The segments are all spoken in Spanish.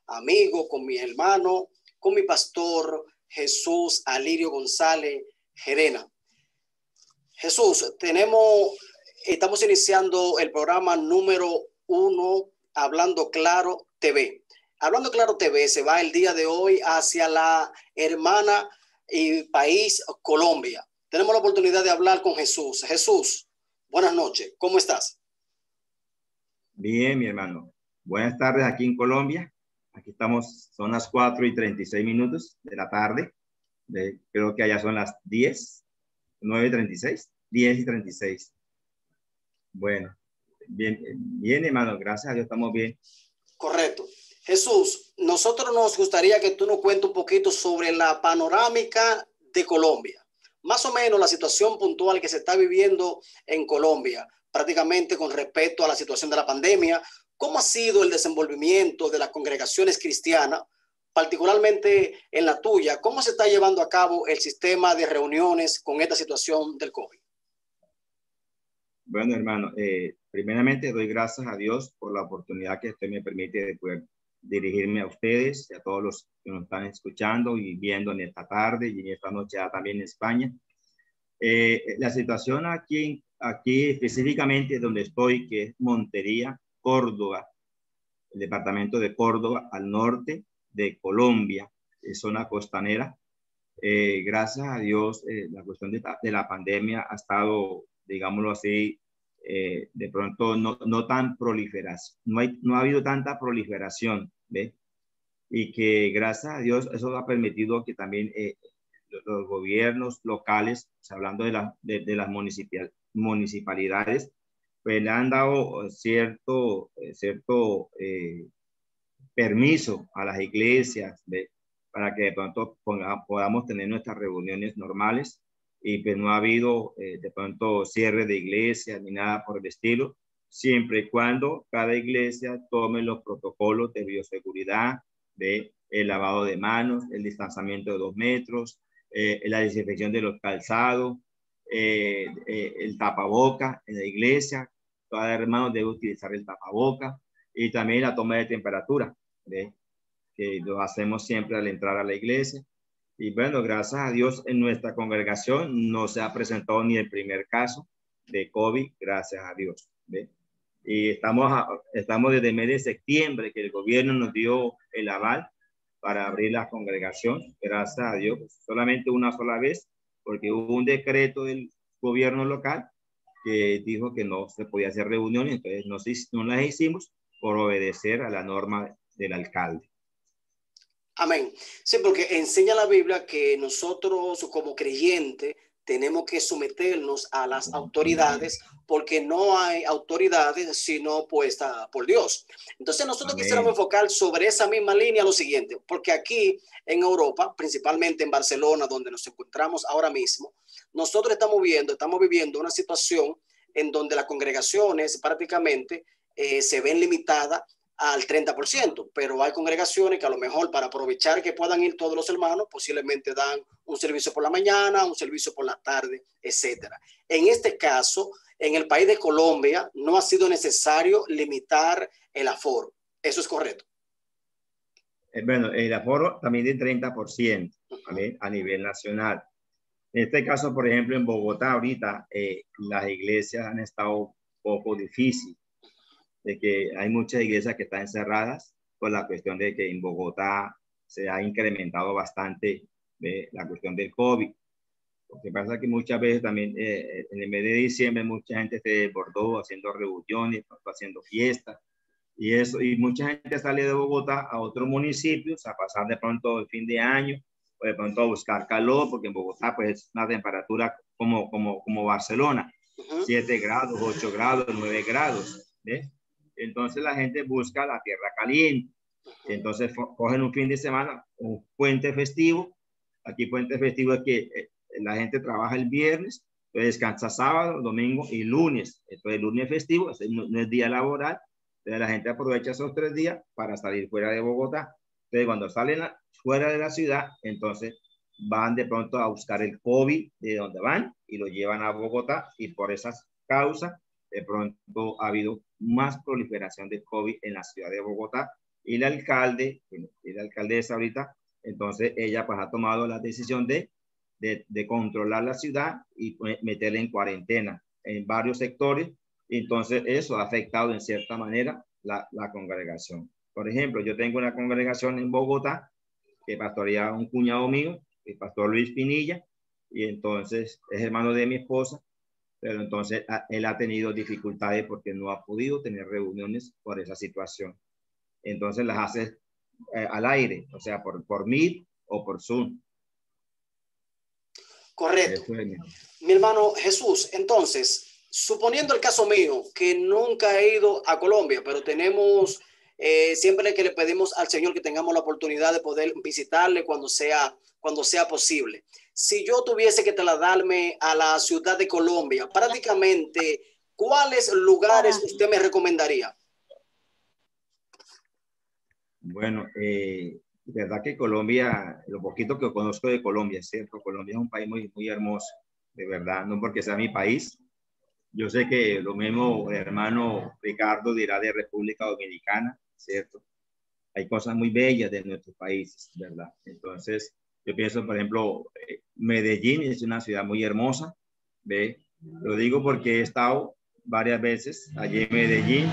amigo, con mi hermano, con mi pastor Jesús Alirio González Gerena. Jesús, estamos iniciando el programa número 1, Hablando Claro TV. Hablando Claro TV se va el día de hoy hacia la hermana y país Colombia. Tenemos la oportunidad de hablar con Jesús. Jesús, buenas noches. ¿Cómo estás? Bien, mi hermano. Buenas tardes aquí en Colombia. Aquí estamos, son las 4:36 de la tarde. Creo que allá son las 9:36, 10:36. Bueno, bien, bien, hermano. Gracias a Dios, estamos bien. Correcto. Jesús, nosotros nos gustaría que tú nos cuentes un poquito sobre la panorámica de Colombia. Más o menos la situación puntual que se está viviendo en Colombia, prácticamente con respecto a la situación de la pandemia. ¿Cómo ha sido el desenvolvimiento de las congregaciones cristianas, particularmente en la tuya? ¿Cómo se está llevando a cabo el sistema de reuniones con esta situación del COVID? Bueno, hermano, primeramente doy gracias a Dios por la oportunidad que usted me permite de poder dirigirme a ustedes y a todos los que nos están escuchando y viendo en esta tarde y en esta noche también en España. La situación aquí específicamente donde estoy, que es Montería, Córdoba, el departamento de Córdoba, al norte de Colombia, zona costanera. Gracias a Dios, la cuestión de la pandemia ha estado, digámoslo así, de pronto no tan proliferación, no ha habido tanta proliferación, ¿ve? Y que gracias a Dios eso ha permitido que también los gobiernos locales, hablando de las municipalidades, pues le han dado cierto permiso a las iglesias, ¿ve? Para que de pronto podamos tener nuestras reuniones normales y pues no ha habido de pronto cierre de iglesias ni nada por el estilo, siempre y cuando cada iglesia tome los protocolos de bioseguridad, de el lavado de manos, el distanciamiento de 2 metros, la desinfección de los calzados, el tapaboca en la iglesia, cada hermano debe utilizar el tapaboca y también la toma de temperatura, ¿ve? Que lo hacemos siempre al entrar a la iglesia. Y bueno, gracias a Dios en nuestra congregación no se ha presentado ni el primer caso de COVID, gracias a Dios, ¿ve? Y estamos desde el mes de septiembre que el gobierno nos dio el aval para abrir la congregación, gracias a Dios, solamente una sola vez, porque hubo un decreto del gobierno local que dijo que no se podía hacer reuniones, entonces no las hicimos por obedecer a la norma del alcalde. Amén. Sí, porque enseña la Biblia que nosotros como creyentes tenemos que someternos a las autoridades porque no hay autoridades sino puestas por Dios. Entonces nosotros quisiéramos enfocar sobre esa misma línea lo siguiente, porque aquí en Europa, principalmente en Barcelona, donde nos encontramos ahora mismo, nosotros estamos viviendo una situación en donde las congregaciones prácticamente se ven limitadas al 30%, pero hay congregaciones que a lo mejor para aprovechar que puedan ir todos los hermanos, posiblemente dan un servicio por la mañana, un servicio por la tarde, etcétera. En este caso, en el país de Colombia, no ha sido necesario limitar el aforo. ¿Eso es correcto? Bueno, el aforo también del 30%, ¿vale? A nivel nacional. En este caso, por ejemplo, en Bogotá ahorita, las iglesias han estado un poco difíciles, de que hay muchas iglesias que están encerradas por la cuestión de que en Bogotá se ha incrementado bastante la cuestión del COVID. Lo que pasa es que muchas veces también en el mes de diciembre mucha gente se desbordó haciendo reuniones, haciendo fiestas y eso, y mucha gente sale de Bogotá a otros municipios a pasar de pronto el fin de año o de pronto a buscar calor, porque en Bogotá pues es una temperatura como Barcelona, 7 grados, 8 grados, 9 grados, ¿ves? Entonces la gente busca la tierra caliente. Entonces cogen un fin de semana, un puente festivo. Aquí puente festivo es que la gente trabaja el viernes, entonces descansa sábado, domingo y lunes. Entonces el lunes festivo, no es día laboral. Entonces la gente aprovecha esos 3 días para salir fuera de Bogotá. Entonces cuando salen fuera de la ciudad, entonces van de pronto a buscar el COVID de donde van y lo llevan a Bogotá, y por esas causas de pronto ha habido más proliferación de COVID en la ciudad de Bogotá y la alcaldesa ahorita, entonces ella pues ha tomado la decisión de controlar la ciudad y pues, meterla en cuarentena en varios sectores. Entonces eso ha afectado en cierta manera la congregación. Por ejemplo, yo tengo una congregación en Bogotá que pastorea un cuñado mío, el pastor Luis Pinilla, y entonces es hermano de mi esposa, pero entonces él ha tenido dificultades porque no ha podido tener reuniones por esa situación. Entonces las hace al aire, o sea, por Meet o por Zoom. Correcto. Mi hermano Jesús, entonces, suponiendo el caso mío, que nunca he ido a Colombia, pero tenemos, siempre que le pedimos al Señor que tengamos la oportunidad de poder visitarle cuando sea posible. Si yo tuviese que trasladarme a la ciudad de Colombia, prácticamente, ¿cuáles lugares usted me recomendaría? Bueno, verdad que Colombia, lo poquito que conozco de Colombia, es cierto, Colombia es un país muy, muy hermoso, de verdad, no porque sea mi país. Yo sé que lo mismo el hermano Ricardo dirá de República Dominicana, ¿cierto? Hay cosas muy bellas de nuestros países, ¿verdad? Entonces, yo pienso, por ejemplo, Medellín es una ciudad muy hermosa, ¿ve? Lo digo porque he estado varias veces allí en Medellín,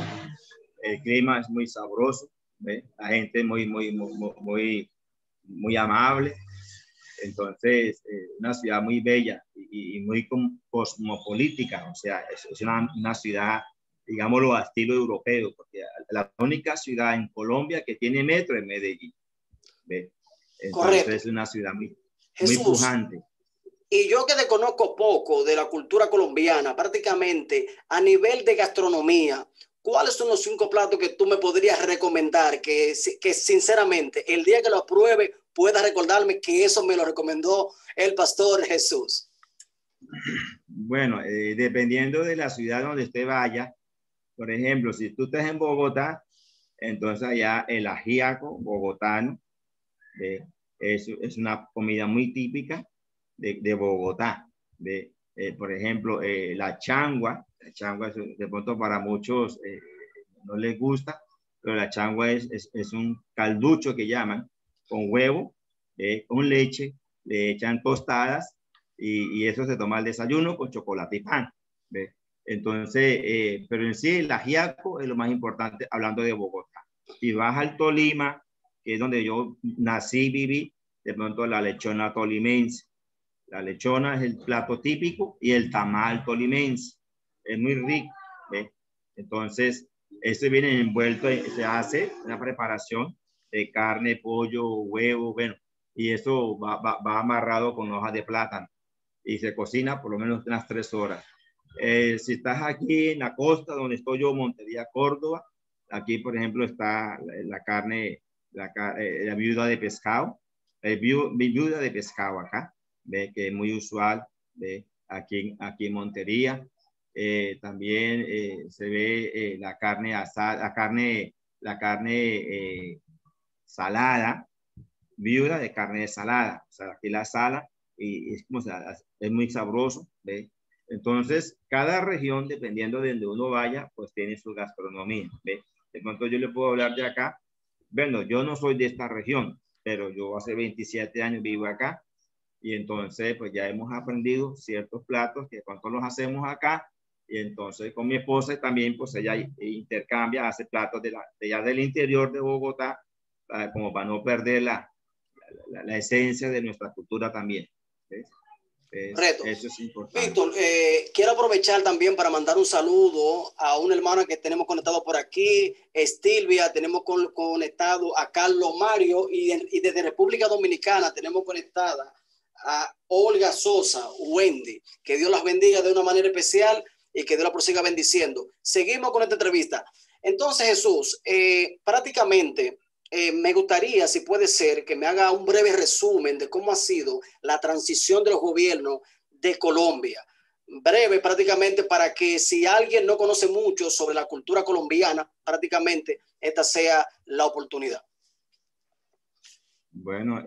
el clima es muy sabroso, ¿ve? La gente es muy amable. Entonces, una ciudad muy bella y muy cosmopolítica, o sea, es una ciudad, digámoslo, a estilo europeo, porque la única ciudad en Colombia que tiene metro es Medellín. ¿Ve? Entonces, correcto, es una ciudad muy pujante. Y yo que desconozco poco de la cultura colombiana, prácticamente a nivel de gastronomía, ¿cuáles son los 5 platos que tú me podrías recomendar que sinceramente el día que lo pruebe pueda recordarme que eso me lo recomendó el pastor Jesús? Bueno, dependiendo de la ciudad donde usted vaya, por ejemplo, si tú estás en Bogotá, entonces allá el ajíaco bogotano es una comida muy típica de Bogotá. Por ejemplo, la changua de pronto para muchos no les gusta, pero la changua es un calducho que llaman, con huevo, con leche, le echan tostadas y eso se toma al desayuno con chocolate y pan. ¿Ve? Entonces, pero en sí el ajiaco es lo más importante hablando de Bogotá. Si vas al Tolima, que es donde yo nací y viví, de pronto la lechona tolimense. La lechona es el plato típico y el tamal tolimense. Es muy rico. ¿Ve? Entonces, este viene envuelto, se hace una preparación de carne, pollo, huevo, bueno, y eso va amarrado con hojas de plátano y se cocina por lo menos unas 3 horas. Si estás aquí en la costa, donde estoy yo, Montería, Córdoba, aquí, por ejemplo, está la carne, la viuda de pescado, viuda de pescado acá, ¿ve? Que es muy usual, ¿ve? Aquí en Montería. También se ve la carne asada, la carne salada, viuda de carne salada. O sea, aquí la sala y es muy sabroso, ¿ve? Entonces, cada región, dependiendo de donde uno vaya, pues tiene su gastronomía, ¿ve? De pronto yo le puedo hablar de acá. Bueno, yo no soy de esta región, pero yo hace 27 años vivo acá y entonces pues ya hemos aprendido ciertos platos que cuando los hacemos acá y entonces con mi esposa también pues ella intercambia, hace platos de allá del interior de Bogotá como para no perder la esencia de nuestra cultura también. ¿Ves? Eso es importante. Víctor, quiero aprovechar también para mandar un saludo a una hermana que tenemos conectado por aquí, Estilvia, tenemos conectado a Carlos Mario y desde República Dominicana tenemos conectada a Olga Sosa, Wendy, que Dios las bendiga de una manera especial y que Dios la prosiga bendiciendo. Seguimos con esta entrevista. Entonces, Jesús, prácticamente me gustaría, si puede ser, que me haga un breve resumen de cómo ha sido la transición de los gobiernos de Colombia. Breve, prácticamente, para que si alguien no conoce mucho sobre la cultura colombiana, prácticamente esta sea la oportunidad. Bueno,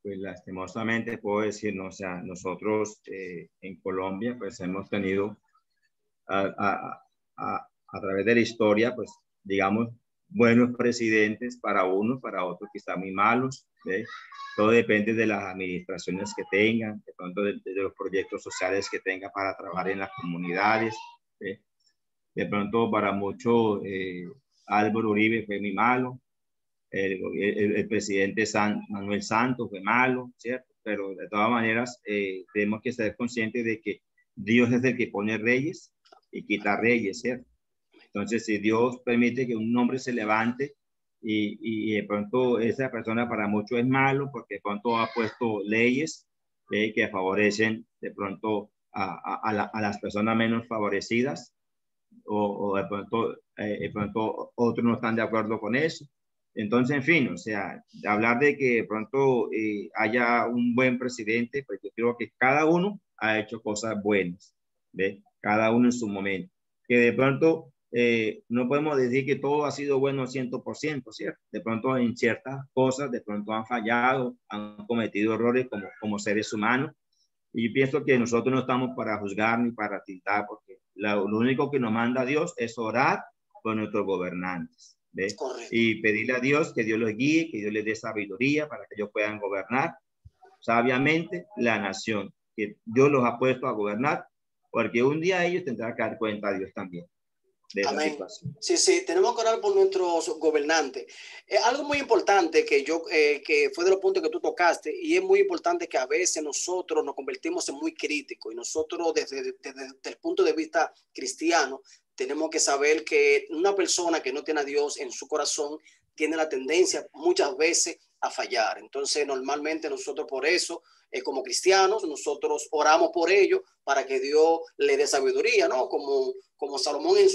pues lastimosamente puedo decir, ¿no? O sea, nosotros en Colombia pues hemos tenido a través de la historia, pues digamos, buenos presidentes para unos, para otros quizá muy malos. ¿Ves? Todo depende de las administraciones que tengan, de pronto de los proyectos sociales que tengan para trabajar en las comunidades. ¿Ves? De pronto para muchos Álvaro Uribe fue muy malo, el presidente Manuel Santos fue malo, ¿cierto? Pero de todas maneras tenemos que ser conscientes de que Dios es el que pone reyes y quita reyes, ¿cierto? Entonces, si Dios permite que un hombre se levante y de pronto esa persona para muchos es malo porque de pronto ha puesto leyes que favorecen de pronto a las personas menos favorecidas o de pronto otros no están de acuerdo con eso. Entonces, en fin, o sea, hablar de que de pronto haya un buen presidente, pues yo creo que cada uno ha hecho cosas buenas, ¿ves? Cada uno en su momento. Que de pronto no podemos decir que todo ha sido bueno al 100%, ¿cierto? De pronto en ciertas cosas, de pronto han fallado, han cometido errores como seres humanos. Y pienso que nosotros no estamos para juzgar ni para tildar, porque lo único que nos manda Dios es orar por nuestros gobernantes, ¿ves? Y pedirle a Dios que Dios los guíe, que Dios les dé sabiduría para que ellos puedan gobernar sabiamente la nación, que Dios los ha puesto a gobernar, porque un día ellos tendrán que dar cuenta a Dios también de esa Amén. situación. Sí, sí, tenemos que orar por nuestros gobernantes. Algo muy importante que fue de los puntos que tú tocaste, y es muy importante que a veces nosotros nos convertimos en muy críticos, y nosotros desde el punto de vista cristiano tenemos que saber que una persona que no tiene a Dios en su corazón tiene la tendencia muchas veces a fallar. Entonces, normalmente nosotros por eso, como cristianos, nosotros oramos por ello para que Dios le dé sabiduría, ¿no? Como Salomón en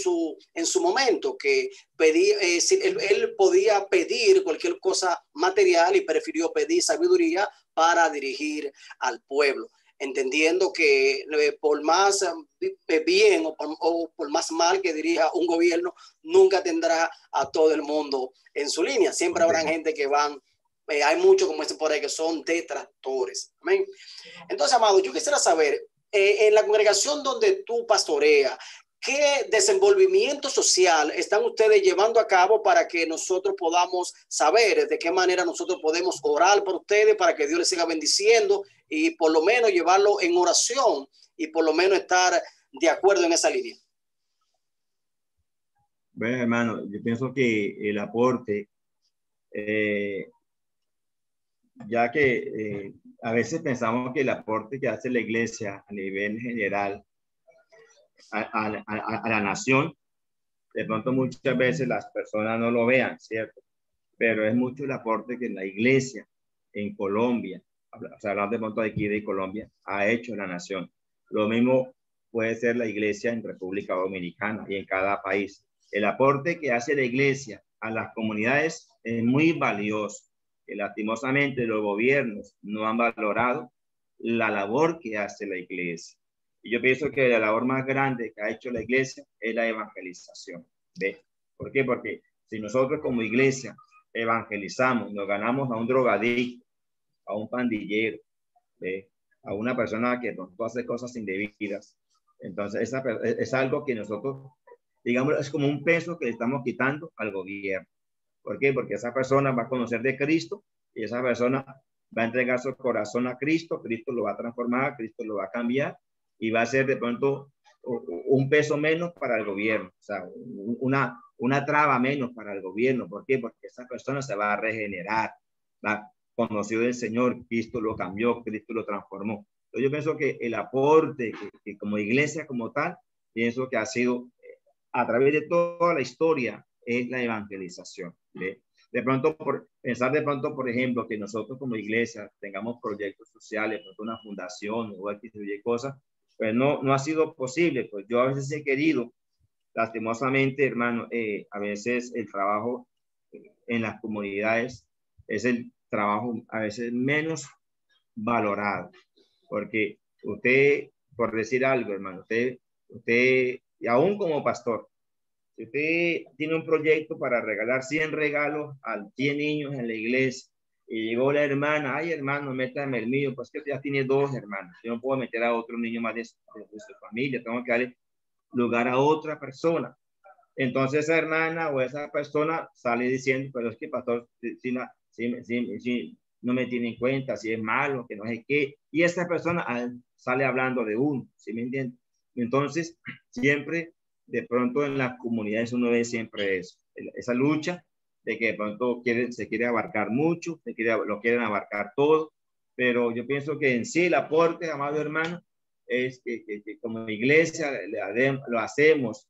su momento, que pedía, él podía pedir cualquier cosa material y prefirió pedir sabiduría para dirigir al pueblo, entendiendo que por más bien o por más mal que dirija un gobierno, nunca tendrá a todo el mundo en su línea. Siempre habrá gente que van, hay muchos como dicen por ahí que son detractores. Amén. Entonces, amado, yo quisiera saber, en la congregación donde tú pastoreas, ¿qué desenvolvimiento social están ustedes llevando a cabo para que nosotros podamos saber de qué manera nosotros podemos orar por ustedes para que Dios les siga bendiciendo y por lo menos llevarlo en oración y por lo menos estar de acuerdo en esa línea? Bueno, hermano, yo pienso que el aporte, ya que a veces pensamos que el aporte que hace la iglesia a nivel general a la nación, de pronto muchas veces las personas no lo vean, ¿cierto? Pero es mucho el aporte que la iglesia en Colombia, o sea, hablando de pronto de aquí de Colombia, ha hecho la nación. Lo mismo puede ser la iglesia en República Dominicana y en cada país. El aporte que hace la iglesia a las comunidades es muy valioso. Que lastimosamente los gobiernos no han valorado la labor que hace la iglesia. Y yo pienso que la labor más grande que ha hecho la iglesia es la evangelización. ¿Ves? ¿Por qué? Porque si nosotros como iglesia evangelizamos, nos ganamos a un drogadicto, a un pandillero, ¿ves? A una persona que pronto hace cosas indebidas, entonces es algo que nosotros, digamos, es como un peso que le estamos quitando al gobierno. ¿Por qué? Porque esa persona va a conocer de Cristo y esa persona va a entregar su corazón a Cristo, Cristo lo va a transformar, Cristo lo va a cambiar y va a ser de pronto un peso menos para el gobierno, o sea, una traba menos para el gobierno. ¿Por qué? Porque esa persona se va a regenerar, va conoció del Señor, Cristo lo cambió, Cristo lo transformó. Entonces yo pienso que el aporte que como iglesia como tal, pienso que ha sido a través de toda la historia es la evangelización. De pronto, pensar de pronto, por ejemplo, que nosotros como iglesia tengamos proyectos sociales, una fundación o X cosas, pues no ha sido posible. Pues yo a veces he querido, lastimosamente, hermano, a veces el trabajo en las comunidades es el trabajo a veces menos valorado, porque usted, por decir algo, hermano, usted, y aún como pastor, si usted tiene un proyecto para regalar 100 regalos a 100 niños en la iglesia y llegó la hermana, ay hermano, métame el mío, pues que ya tiene 2 hermanos, yo no puedo meter a otro niño más de su familia, tengo que darle lugar a otra persona. Entonces esa hermana o esa persona sale diciendo, pero es que pastor, si no me tiene en cuenta, si es malo, que no sé qué. Y esa persona sale hablando de uno, ¿sí me entiende? Entonces, siempre, de pronto en las comunidades uno ve siempre eso, esa lucha de que de pronto se quiere abarcar mucho, lo quieren abarcar todo, pero yo pienso que en sí el aporte, amado hermano, es que como iglesia lo hacemos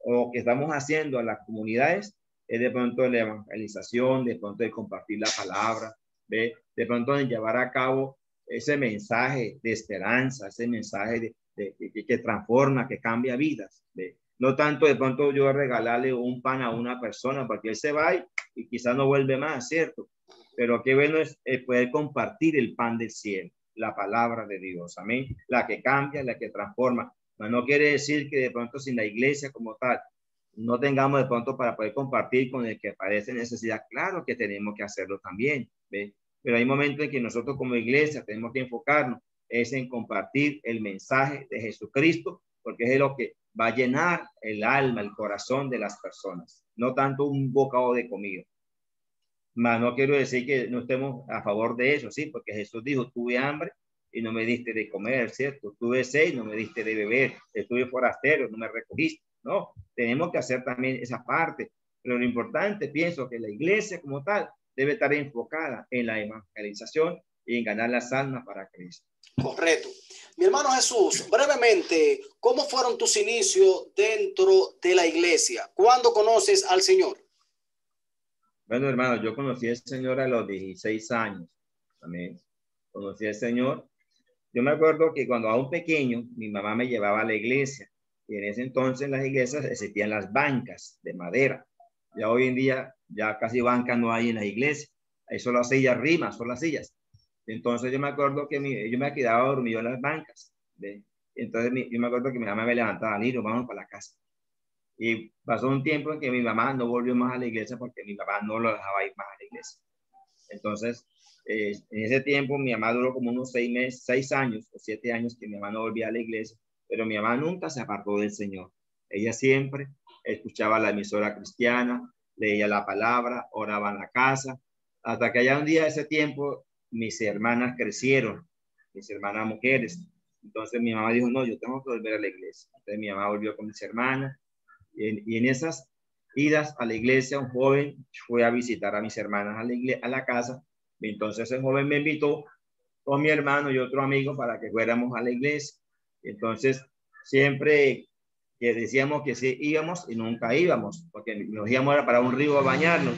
o que estamos haciendo a las comunidades es de pronto la evangelización, de pronto de compartir la palabra, de pronto de llevar a cabo ese mensaje de esperanza, ese mensaje que transforma, que cambia vidas. ¿Ve? No tanto de pronto yo regalarle un pan a una persona porque él se va y quizás no vuelve más, ¿cierto? Pero qué bueno es poder compartir el pan del cielo, la palabra de Dios, amén, la que cambia, la que transforma. No quiere decir que de pronto sin la iglesia como tal no tengamos de pronto para poder compartir con el que padece necesidad. Claro que tenemos que hacerlo también, ¿ve? Pero hay momentos en que nosotros como iglesia tenemos que enfocarnos es en compartir el mensaje de Jesucristo, porque es lo que va a llenar el alma, el corazón de las personas, no tanto un bocado de comida. Mas no quiero decir que no estemos a favor de eso, sí, porque Jesús dijo, tuve hambre y no me diste de comer, ¿cierto? Tuve sed y no me diste de beber, estuve forastero, no me recogiste. No, tenemos que hacer también esa parte. Pero lo importante, pienso que la iglesia como tal debe estar enfocada en la evangelización y en ganar las almas para Cristo. Correcto. Mi hermano Jesús, brevemente, ¿cómo fueron tus inicios dentro de la iglesia? ¿Cuándo conoces al Señor? Bueno, hermano, yo conocí al Señor a los 16 años. También conocí al Señor. Yo me acuerdo que cuando aún pequeño, mi mamá me llevaba a la iglesia. Y en ese entonces en las iglesias existían las bancas de madera. Ya hoy en día, ya casi bancas no hay en la iglesia. Hay solo sillas, rimas, solo las sillas. Entonces yo me acuerdo que yo me quedaba dormido en las bancas. ¿Ve? Entonces yo me acuerdo que mi mamá me levantaba, Niro, vamos para la casa. Y pasó un tiempo en que mi mamá no volvió más a la iglesia porque mi papá no lo dejaba ir más a la iglesia. Entonces, en ese tiempo mi mamá duró como unos 6 meses, 6 años o 7 años que mi mamá no volvía a la iglesia, pero mi mamá nunca se apartó del Señor. Ella siempre escuchaba la emisora cristiana, leía la palabra, oraba en la casa, hasta que allá un día de ese tiempo mis hermanas crecieron, mis hermanas mujeres. Entonces mi mamá dijo, no, yo tengo que volver a la iglesia. Entonces mi mamá volvió con mis hermanas y en esas idas a la iglesia, un joven fue a visitar a mis hermanas a la casa. Entonces el joven me invitó con mi hermano y otro amigo para que fuéramos a la iglesia. Entonces siempre que decíamos que sí íbamos y nunca íbamos, porque nos íbamos para un río a bañarnos.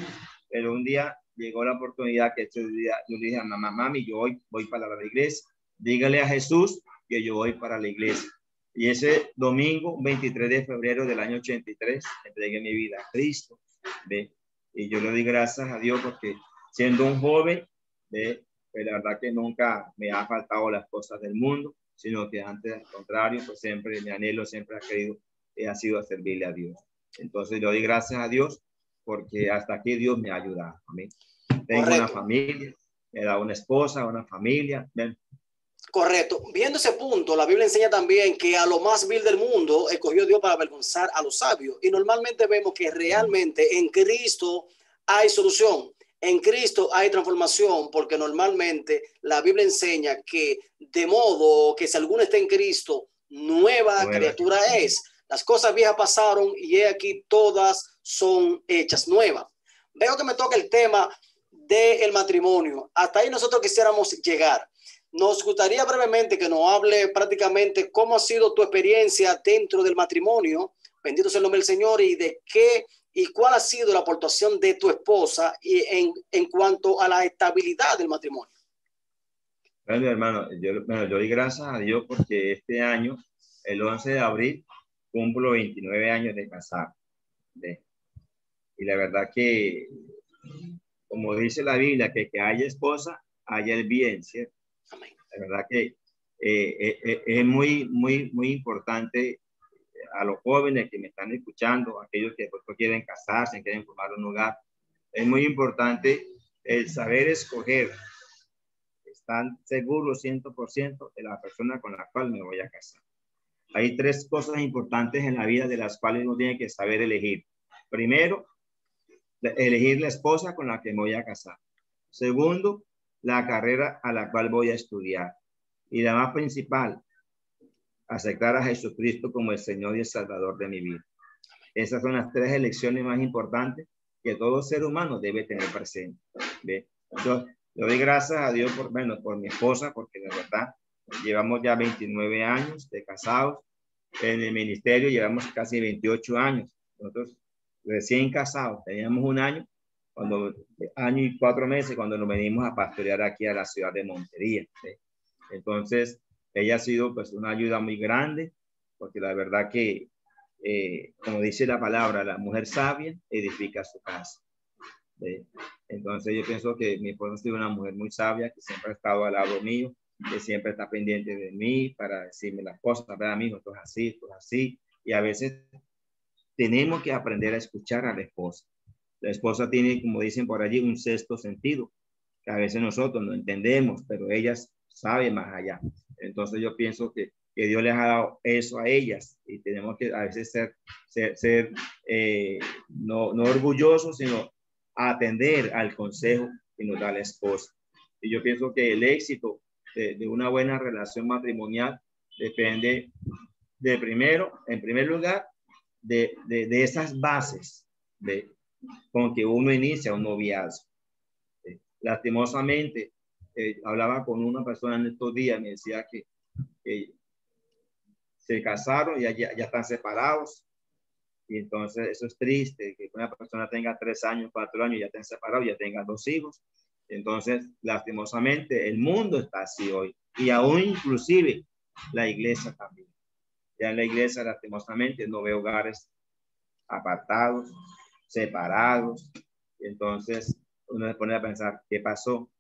Pero un día llegó la oportunidad que yo le dije a mamá, mami, yo voy para la iglesia. Dígale a Jesús que yo voy para la iglesia. Y ese domingo, 23 de febrero del año 83, entregué mi vida a Cristo. ¿Ve? Y yo le doy gracias a Dios porque siendo un joven, ¿ve? Pues la verdad que nunca me ha faltado las cosas del mundo, sino que antes al contrario, pues siempre mi anhelo siempre ha sido a servirle a Dios. Entonces yo doy gracias a Dios porque hasta aquí Dios me ha ayudado. Amén. Tengo una familia, me da una esposa, una familia. ¿Ven? Correcto. Viendo ese punto, la Biblia enseña también que a lo más vil del mundo escogió Dios para avergonzar a los sabios. Y normalmente vemos que realmente en Cristo hay solución. En Cristo hay transformación, porque normalmente la Biblia enseña que de modo que si alguno está en Cristo, nueva criatura es. Las cosas viejas pasaron y he aquí todas son hechas nuevas. Veo que me toca el tema del matrimonio. Hasta ahí nosotros quisiéramos llegar. Nos gustaría brevemente que nos hable prácticamente cómo ha sido tu experiencia dentro del matrimonio, bendito sea el nombre del Señor, y de qué y cuál ha sido la aportación de tu esposa en cuanto a la estabilidad del matrimonio. Bueno, hermano, yo doy gracias a Dios porque este año, el 11 de abril, cumplo 29 años de casado. ¿Ve? Y la verdad que, como dice la Biblia, que haya esposa, haya el bien, ¿cierto? Amén. La verdad que es muy importante a los jóvenes que me están escuchando, aquellos que quieren casarse, quieren formar un hogar, es muy importante el saber escoger, estar seguro 100% de la persona con la cual me voy a casar. Hay tres cosas importantes en la vida de las cuales uno tiene que saber elegir. Primero, elegir la esposa con la que me voy a casar. Segundo, la carrera a la cual voy a estudiar. Y la más principal, aceptar a Jesucristo como el Señor y el Salvador de mi vida. Esas son las tres elecciones más importantes que todo ser humano debe tener presente. ¿Ve? Yo le doy gracias a Dios por, bueno, por mi esposa, porque de verdad llevamos ya 29 años de casados. En el ministerio llevamos casi 28 años. Nosotros recién casados, teníamos un año, año y 4 meses cuando nos venimos a pastorear aquí a la ciudad de Montería. ¿Sí? Entonces, ella ha sido pues una ayuda muy grande, porque la verdad que, como dice la palabra, la mujer sabia edifica su casa. ¿Sí? Entonces, yo pienso que mi esposa ha sido una mujer muy sabia, que siempre ha estado al lado mío, que siempre está pendiente de mí para decirme las cosas, ¿verdad, amigo? Esto es así, esto es así. Y a veces tenemos que aprender a escuchar a la esposa. La esposa tiene, como dicen por allí, un sexto sentido, que a veces nosotros no entendemos, pero ellas saben más allá. Entonces yo pienso que Dios les ha dado eso a ellas y tenemos que a veces ser no orgullosos, sino atender al consejo que nos da la esposa. Y yo pienso que el éxito de una buena relación matrimonial depende en primer lugar, de esas bases con que uno inicia un noviazgo. Lastimosamente, hablaba con una persona en estos días, me decía que se casaron y ya están separados. Y entonces eso es triste, que una persona tenga 3 años, 4 años, ya estén separados, ya tenga 2 hijos. Entonces, lastimosamente, el mundo está así hoy. Y aún inclusive la iglesia también. Ya en la iglesia, lastimosamente, no veo hogares apartados, separados. Entonces, uno se pone a pensar, ¿qué pasó?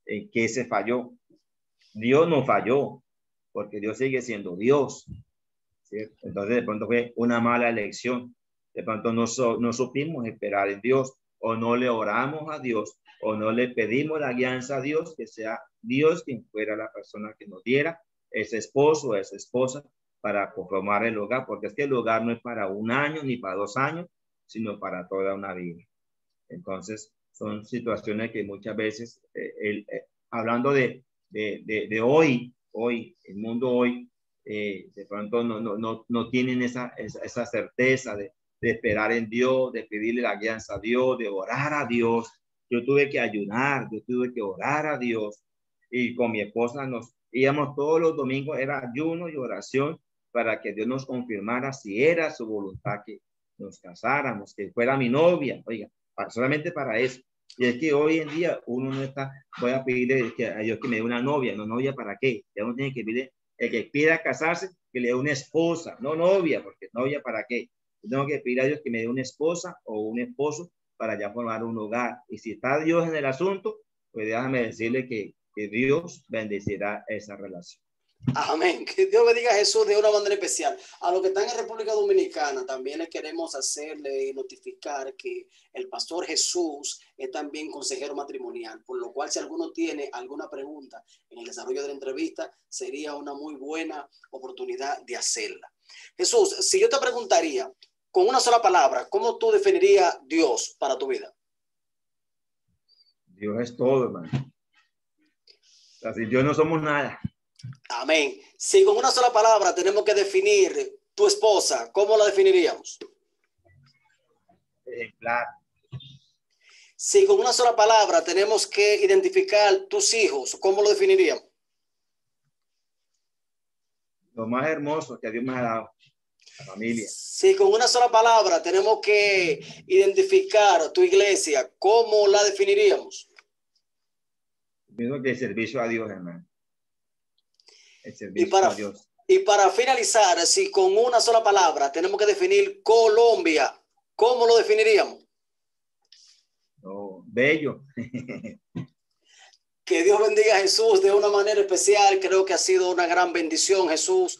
¿En qué se falló? Dios no falló, porque Dios sigue siendo Dios. ¿Cierto? Entonces, de pronto fue una mala elección. De pronto no supimos esperar en Dios, o no le oramos a Dios, o no le pedimos la guianza a Dios, que sea Dios quien fuera la persona que nos diera ese esposo o esa esposa para conformar el hogar, porque es que el hogar no es para 1 año ni para 2 años, sino para toda una vida. Entonces, son situaciones que muchas veces, hablando de hoy, el mundo hoy, de pronto no tienen esa certeza de esperar en Dios, de pedirle la guianza a Dios, de orar a Dios. Yo tuve que ayunar, yo tuve que orar a Dios, y con mi esposa nos íbamos todos los domingos, era ayuno y oración para que Dios nos confirmara si era su voluntad que nos casáramos, que fuera mi novia, oiga, solamente para eso. Y es que hoy en día uno no está, voy a pedirle a Dios que me dé una novia, no novia para qué, ya uno tiene que pedirle, el que pida casarse, que le dé una esposa, no novia, porque novia para qué. Yo tengo que pedir a Dios que me dé una esposa o un esposo para ya formar un hogar. Y si está Dios en el asunto, pues déjame decirle que Dios bendecirá esa relación. Amén. Que Dios bendiga a Jesús de una manera especial. A los que están en República Dominicana, también les queremos hacerle notificar que el pastor Jesús es también consejero matrimonial, por lo cual si alguno tiene alguna pregunta en el desarrollo de la entrevista, sería una muy buena oportunidad de hacerla. Jesús, si yo te preguntaría con una sola palabra, ¿cómo tú definirías Dios para tu vida? Dios es todo, hermano. O sea, sin Dios no somos nada. Amén. Si con una sola palabra tenemos que definir tu esposa, ¿cómo la definiríamos? Ejemplar. Si con una sola palabra tenemos que identificar tus hijos, ¿cómo lo definiríamos? Lo más hermoso que Dios me ha dado, la familia. Si con una sola palabra tenemos que identificar tu iglesia, ¿cómo la definiríamos? Pienso que el servicio a Dios, hermano. El servicio a Dios. Y para finalizar, si con una sola palabra tenemos que definir Colombia, ¿cómo lo definiríamos? Oh, bello. Que Dios bendiga a Jesús de una manera especial. Creo que ha sido una gran bendición, Jesús,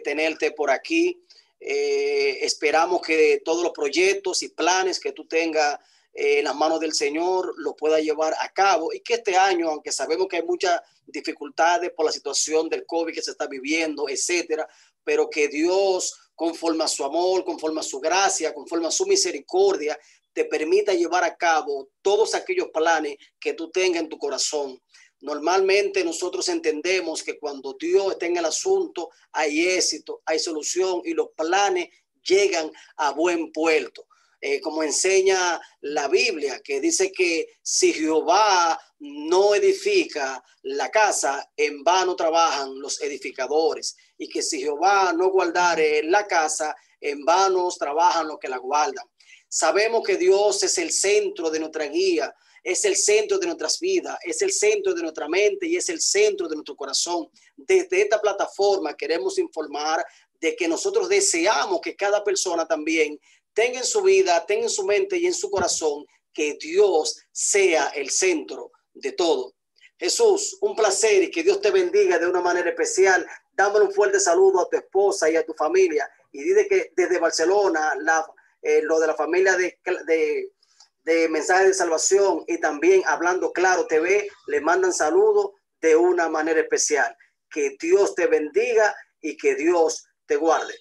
tenerte por aquí. Esperamos que todos los proyectos y planes que tú tengas en las manos del Señor lo pueda llevar a cabo, y que este año, aunque sabemos que hay muchas dificultades por la situación del COVID que se está viviendo, etcétera, pero que Dios, conforme a su amor, conforme a su gracia, conforme a su misericordia, te permita llevar a cabo todos aquellos planes que tú tengas en tu corazón. Normalmente nosotros entendemos que cuando Dios está en el asunto, hay éxito, hay solución y los planes llegan a buen puerto. Como enseña la Biblia, que dice que si Jehová no edifica la casa, en vano trabajan los edificadores, y que si Jehová no guardare la casa, en vano trabajan los que la guardan. Sabemos que Dios es el centro de nuestra guía, es el centro de nuestras vidas, es el centro de nuestra mente y es el centro de nuestro corazón. Desde esta plataforma queremos informar de que nosotros deseamos que cada persona también tenga en su vida, tenga en su mente y en su corazón que Dios sea el centro de todo. Jesús, un placer y que Dios te bendiga de una manera especial. Dámosle un fuerte saludo a tu esposa y a tu familia y dile que desde Barcelona, lo de la familia de Mensajes de Salvación y también Hablando Claro TV, le mandan saludos de una manera especial. Que Dios te bendiga y que Dios te guarde.